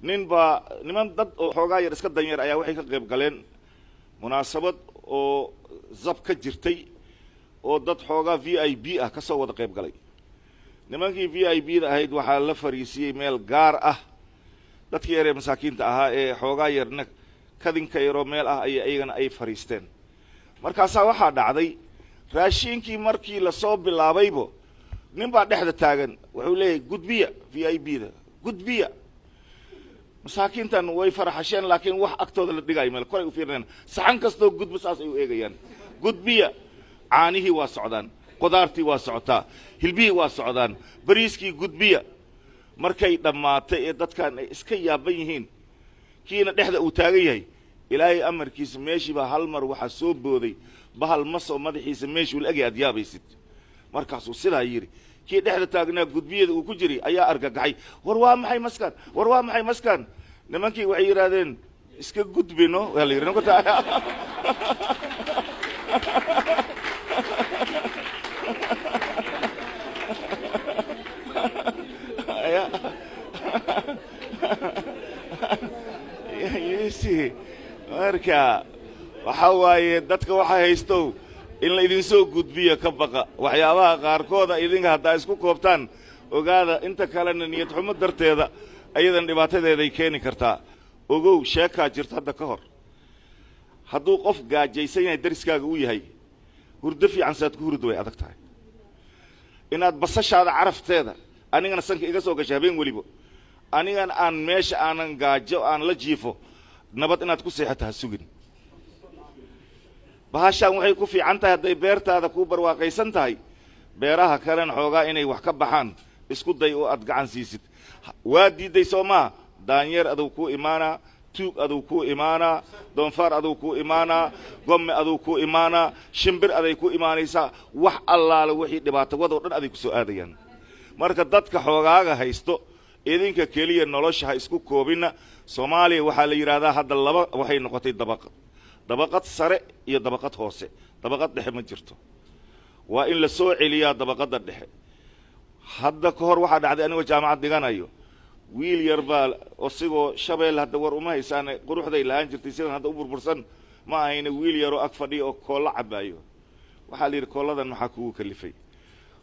niman dad oo xoogaa yar iska danyar ayaa waxay ka qayb galeen munaasabad oo zab ka jirtay oo dad xoogaa VIP ah ka soo wada qayb galay nimankii VIP da ahayd waxaa la fariisiyay meel gaar ah dadkii yar ee masaakiinta ahaa ee xoogaa yarna kadinka yaroo meel ah ayagana ay fariisteen markaasaa waxaa dhacday raashinkii markii la soo bilaabaybo nin baa dhexda taagan wuxuu leeyahay gudbiya VIP da gudbiya masaakiintan way faraxasheen laakiin wax agtooda la dhigay meel koray u fiirnaan saxan kastoo gudba saas ay u eegayaan gudbiya caanihii waa socdaan qudaartii waa socotaa hilbihii waa socdaan bariiskii gudbiya markay dhammaatay ee dadkan ay iska yaaban yihiin kiina dhexda uu taagan yahay ilaahay amarkiisa meeshiiba hal mar waxaa soo booday bahal masoo madaxiisa meeshuu la egi aad yaabaysid markaasuu sidaa yidhi kii dhexda taagnaa gudbiyada uu ku jiray ayaa argagaxay war waa maxay maskaan nimankii waxay yidhaahdeen iska gudbino waa la yidhi marka waxa waaye dadka waxa haysto in la idin soo gudbiyo ka baqa waxyaabaha qaarkooda idinka hadda isku koobtaan ogaada inta kalena niyad xumo darteeda ayadan dhibaatadeeda ay keeni kartaa ogow sheekaa jirta hadda ka hor hadduu qof gaajaysan yahay dariskaaga u yahay hurdo fiican saad ku hurdo way adag tahay inaad basashaada carafteeda anigana sanka iga soo gashay habeen weliba anigan aan meesha aanan gaajo aan la jiifo nabad inaad ku seexato ha sugin bahashaan waxay ku fiican tahay hadday beertaada ku barwaaqaysan tahay beeraha kalena xoogaa inay wax ka baxaan isku day oo aad gacan siisid waa diiday soo maa daanyeer aduu ku imaanaa tuug aduu ku imaanaa doonfaar aduu ku imaanaa gomme aduu ku imaanaa shimbir aday ku imaanaysaa wax allaale wixii dhibaato wadoo dhan aday ku soo aadayaan marka dadka xoogaaga haysto idinka keliya nolosha ha isku koobina Soomaaliya waxaa la yiraahdaa hadda laba waxay noqotay dabaqad sare iyo dabaqad hoose dabaqad dhexe ma jirto waa in la soo celiyaa dabaqada dhexe hadda ka hor waxaa dhacday aniga jaamacad dhiganayo wiil yar baa osigoo shabeel hadda war uma haysaan quruxday laan jirtay sidan hadda u burbursan ma ahayna wiil yar oo ag fadhiyo oo koola cabayo waxaa la yiri kooladan maxaa kugu kalifay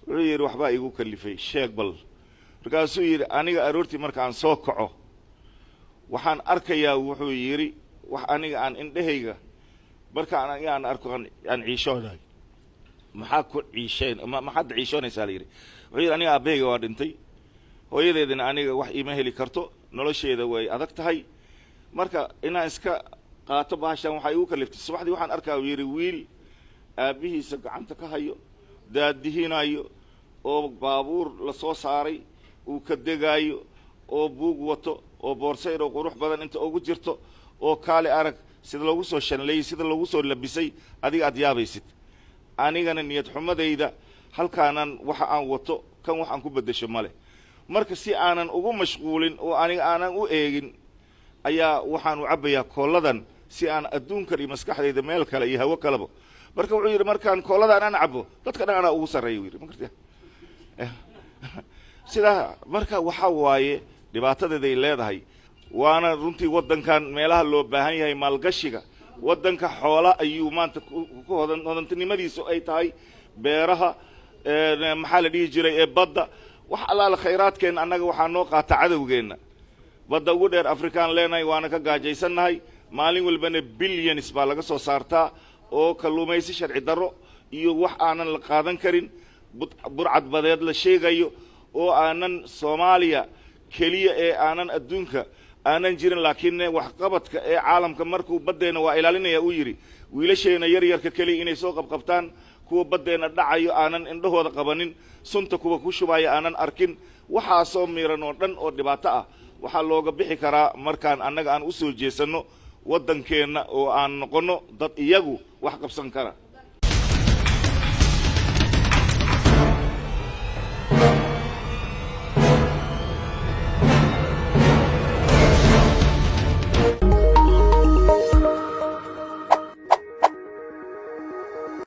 wuxuu yiri waxba igu kalifay sheeg bal markaasuu yiri aniga aroortii markaan soo kaco waxaan arkayaa wuxuu yiri wax aniga aan indhahayga markaan aniga aan arko aan ciishooday maxaa ku ciisheen maxaad ciishoonaysaa yiri wuxuu yiri aniga aabahayga waa dhintay hooyadeedina aniga wax iima heli karto nolosheeda way adag tahay marka inaan iska qaato baashan waxa igu kaliftay subaxdii waxaan arkaa yiri wiil aabihiisa gacanta ka hayo daadihinayo oo baabuur la soo saaray uu ka degaayo oo buug wato oo boorsayr oo qurux badan inta ugu jirto oo kaale arag sida lagu soo shanlay sida lagu soo labisay adiga aad yaabaysid anigana niyad xumadayda halkaanan waxa aan wato kan waxaan ku bedesho male marka si aanan ugu mashquulin oo aniga aanan u eegin ayaa waxaan u cabayaa kooladan si aan adduunka iyo maskaxdayda meel kale iyo hawo kaleba marka wuxuu yiri markaan kooladan aan cabo dadka dhan ana ugu sareeyo yiri marka sida marka waxa waaye dhibaatadeeda ay leedahay waana runtii wadankan meelaha loo baahan yahay maalgashiga wadanka xoola ayuu maanta ku hodantinimadiisu ay tahay beeraha maxaa la dhihi jiray ee badda wax allaala khayraadkeena annaga waxaa noo qaata cadowgeena badda ugu dheer afrikaan leenahay waana ka gaajaysannahay maalin walbana billions baa laga soo saartaa oo kalluumaysi sharci darro iyo wax aanan la qaadan karin burcad badeed la sheegayo oo aanan Soomaaliya kaliya ee aanan adduunka aanan jirin laakiin wax qabadka ee caalamka markuu badeena waa ilaalinaya uu yiri wiilasheena yar yarka kaliya inay soo qabqabtaan kuwa badeena dhacayo aanan indhahooda qabanin sunta kuwa ku shubaya aanan arkin waxa soo miiran oo dhan oo dhibaato ah waxa looga bixi karaa markaan annaga aan u soo jeesano wadankeena oo aan noqono dad iyagu wax qabsan kara